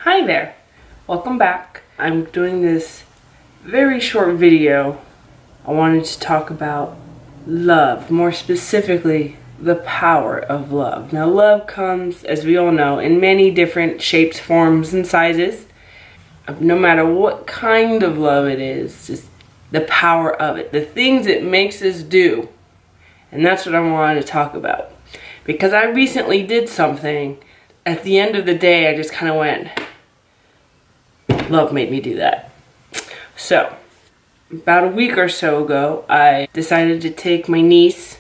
Hi there, welcome back. I'm doing this very short video. I wanted to talk about love, more specifically the power of love. Now love comes, as we all know, in many different shapes, forms, and sizes. No matter what kind of love it is, just the power of it, the things it makes us do. And that's what I wanted to talk about. Because I recently did something, at the end of the day I just kind of went, love made me do that. So, about a week or so ago, I decided to take my niece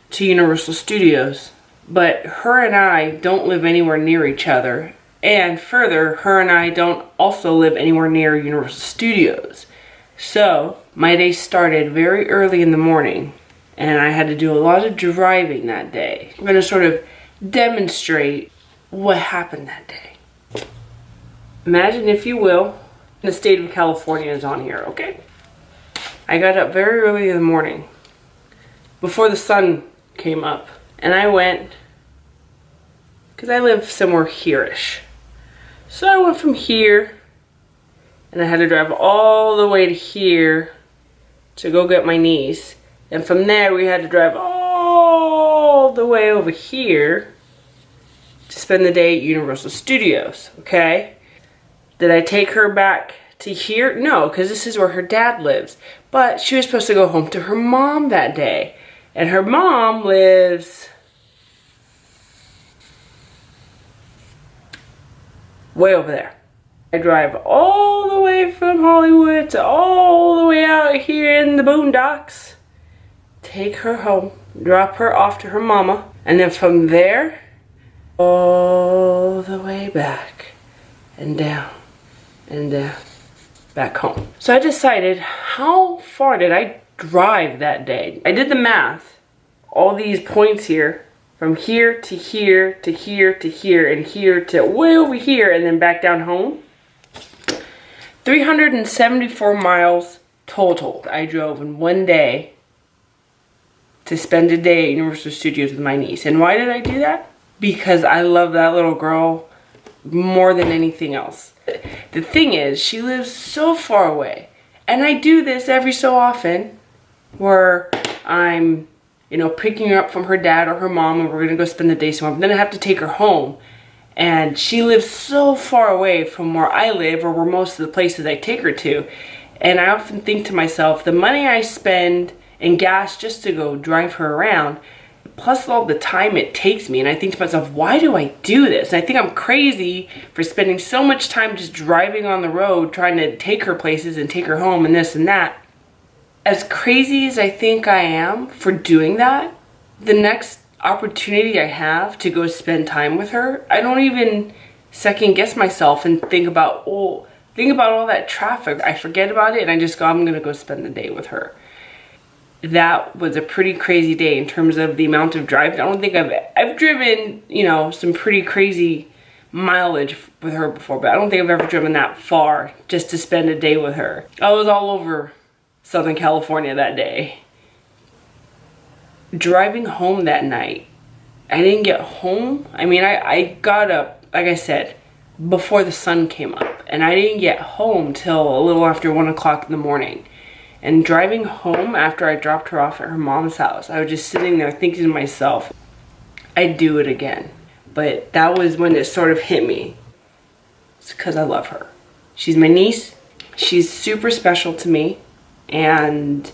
to Universal Studios. But her and I don't live anywhere near each other. And further, her and I don't also live anywhere near Universal Studios. So, my day started very early in the morning. And I had to do a lot of driving that day. I'm going to sort of demonstrate what happened that day. Imagine, if you will, the state of California is on here, okay? I got up very early in the morning, before the sun came up, and I went, because I live somewhere here-ish. So I went from here, and I had to drive all the way to here to go get my niece. And from there, we had to drive all the way over here to spend the day at Universal Studios, okay? Did I take her back to here? No, because this is where her dad lives. But she was supposed to go home to her mom that day. And her mom lives way over there. I drive all the way from Hollywood to all the way out here in the boondocks. Take her home, drop her off to her mama, and then from there, all the way back and down and down, back home. So I decided, how far did I drive that day? I did the math, all these points here, from here to here to here to here and here to way over here and then back down home. 374 miles total I drove in one day to spend a day at Universal Studios with my niece. And why did I do that? Because I love that little girl more than anything else. The thing is, she lives so far away. And I do this every so often where I'm, picking her up from her dad or her mom and we're going to go spend the day somewhere. But then I have to take her home. And she lives so far away from where I live or where most of the places I take her to. And I often think to myself, the money I spend and gas just to go drive her around, plus all the time it takes me, and I think to myself, why do I do this? And I think I'm crazy for spending so much time just driving on the road trying to take her places and take her home and this and that. As crazy as I think I am for doing that, the next opportunity I have to go spend time with her, I don't even second guess myself and think about all that traffic. I forget about it and I just go, I'm gonna go spend the day with her. That was a pretty crazy day in terms of the amount of drive. I don't think I've driven, some pretty crazy mileage with her before, but I don't think I've ever driven that far just to spend a day with her. I was all over Southern California that day. Driving home that night, I didn't get home. I got up, like I said, before the sun came up, and I didn't get home till a little after 1 o'clock in the morning. And driving home after I dropped her off at her mom's house, I was just sitting there thinking to myself, I'd do it again. But that was when it sort of hit me. It's because I love her. She's my niece. She's super special to me. And,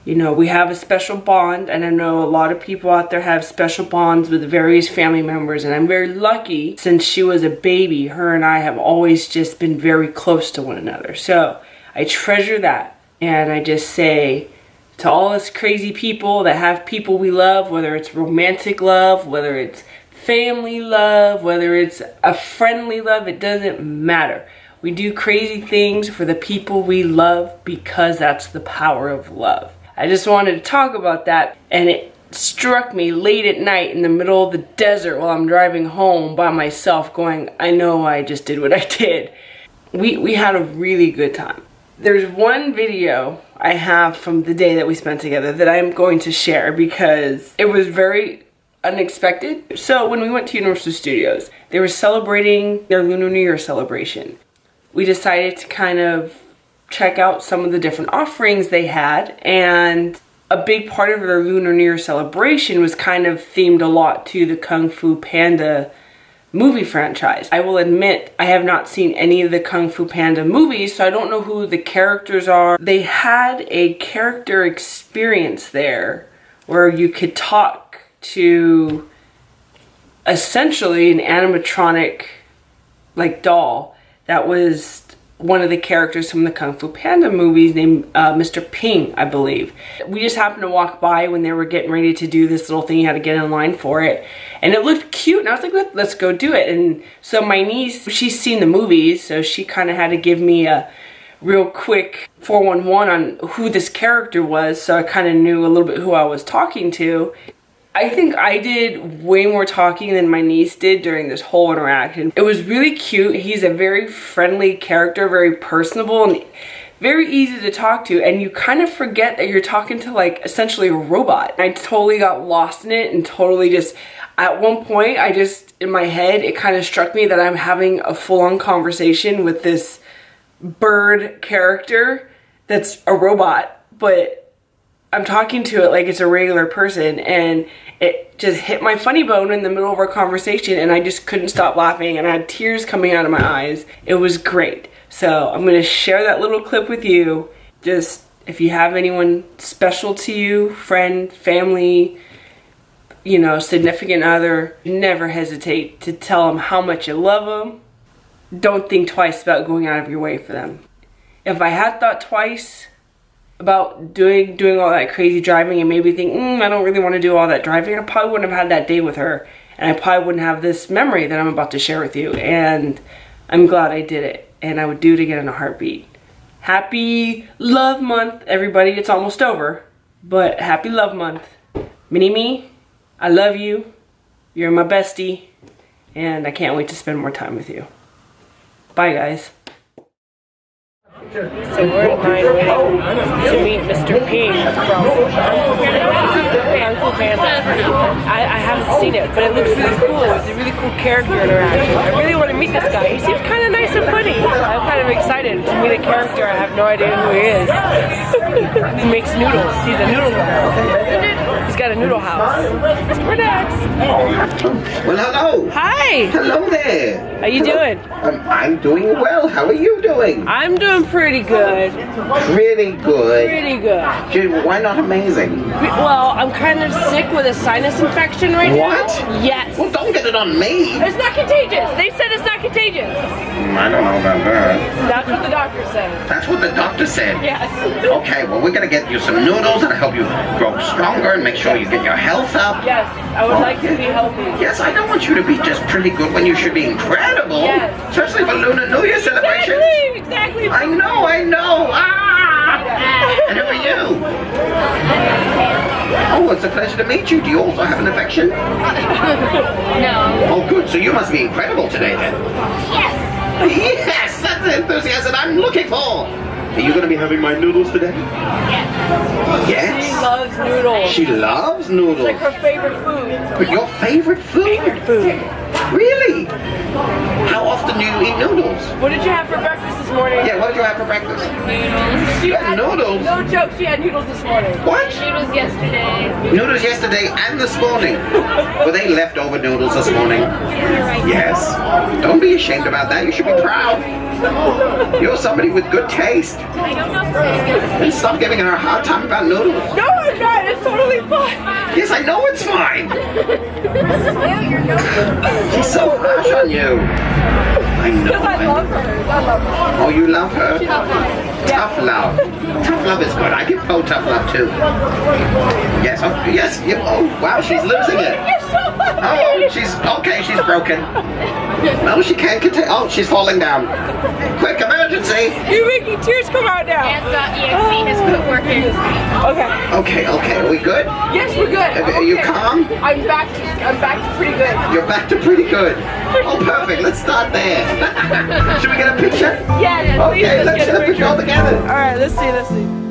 we have a special bond. And I know a lot of people out there have special bonds with various family members. And I'm very lucky, since she was a baby, her and I have always just been very close to one another. So I treasure that. And I just say to all us crazy people that have people we love, whether it's romantic love, whether it's family love, whether it's a friendly love, it doesn't matter. We do crazy things for the people we love because that's the power of love. I just wanted to talk about that, and it struck me late at night in the middle of the desert while I'm driving home by myself going, I know I just did what I did. We had a really good time. There's one video I have from the day that we spent together that I'm going to share because it was very unexpected. So when we went to Universal Studios, they were celebrating their Lunar New Year celebration. We decided to kind of check out some of the different offerings they had, and a big part of their Lunar New Year celebration was kind of themed a lot to the Kung Fu Panda movie franchise. I will admit I have not seen any of the Kung Fu Panda movies, so I don't know who the characters are. They had a character experience there where you could talk to essentially an animatronic like doll that was one of the characters from the Kung Fu Panda movies named Mr. Ping, I believe. We just happened to walk by when they were getting ready to do this little thing. You had to get in line for it. And it looked cute, and I was like, let's go do it. And so my niece, she's seen the movies, so she kind of had to give me a real quick 411 on who this character was, so I kind of knew a little bit who I was talking to. I think I did way more talking than my niece did during this whole interaction. It was really cute. He's a very friendly character, very personable, and very easy to talk to, and you kind of forget that you're talking to like essentially a robot. I totally got lost in it and totally just, at one point I just, in my head, it kind of struck me that I'm having a full-on conversation with this bird character that's a robot, but I'm talking to it like it's a regular person, and it just hit my funny bone in the middle of our conversation, and I just couldn't stop laughing, and I had tears coming out of my eyes. It was great. So I'm going to share that little clip with you. Just if you have anyone special to you, friend, family, you know, significant other, never hesitate to tell them how much you love them. Don't think twice about going out of your way for them. If I had thought twice about doing all that crazy driving and maybe think, I don't really want to do all that driving, I probably wouldn't have had that day with her, and I probably wouldn't have this memory that I'm about to share with you. And I'm glad I did it, and I would do it again in a heartbeat. Happy Love Month, everybody. It's almost over, but happy Love Month. Mini-me, I love you. You're my bestie, and I can't wait to spend more time with you. Bye, guys. So we're in line waiting to meet Mr. Ping from Kung Fu Panda. I haven't seen it, but it looks really cool. It's a really cool character interaction. I really want to meet this guy. He seems kind of nice and funny. I'm kind of excited to meet a character. I have no idea who he is. He makes noodles. He's a noodle guy. He's got a noodle house. We're next. Well, hello. Hi. Hello there. How you doing? I'm doing well. How are you doing? I'm doing pretty good. Pretty good. Pretty good. Gee, why not amazing? Well, I'm kind of sick with a sinus infection right now. What? Yes. Well, don't get it on me. It's not contagious. They said it's not contagious. I don't know about that. That's what the doctor said. That's what the doctor said. Yes. Okay, well, we're gonna get you some noodles and help you grow stronger and make sure you get your health up. Yes, I would like to be healthy. Yes, I don't want you to be just pretty good when you should be incredible. Yes. Especially for Lunar New Year celebration. Exactly. I know. Ah! And who are you? Oh, it's a pleasure to meet you. Do you also have an infection? No. Oh, good. So you must be incredible today, then. Yes. Yes, that's the enthusiasm I'm looking for. Are you going to be having my noodles today? Yes. Yes. She loves noodles. She loves noodles. It's like her favorite food. But your favorite food? Favorite food. Really? How often do you eat noodles? What did you have for breakfast this morning? Yeah, what did you have for breakfast? Noodles. She had noodles? No joke, she had noodles this morning. What? Noodles yesterday. Noodles yesterday and this morning. Were they leftover noodles this morning? Yes. Don't be ashamed about that. You should be proud. You're somebody with good taste. I don't know if it's And stop giving her a hard time about noodles. No, I'm not. It's totally fine. Yes, I know it's fine. Your nose. She's so harsh on you. I know. Because I love her. I love her. Oh, you love her? She's fine. Tough love. Tough love is good. I give Poe tough love too. Yes, oh, yes. Oh, wow, she's losing it. You're so Oh, she's okay. She's broken. No, she can't contain. Oh, she's falling down. Quick, emergency! You're making tears come out now. EXE has quit working. Okay. Okay. Are we good? Yes, we're good. Are you calm? I'm back to pretty good. You're back to pretty good. Oh, perfect. Let's start there. Should we get a picture? Yeah. Okay, let's get a picture all together. All right. Let's see.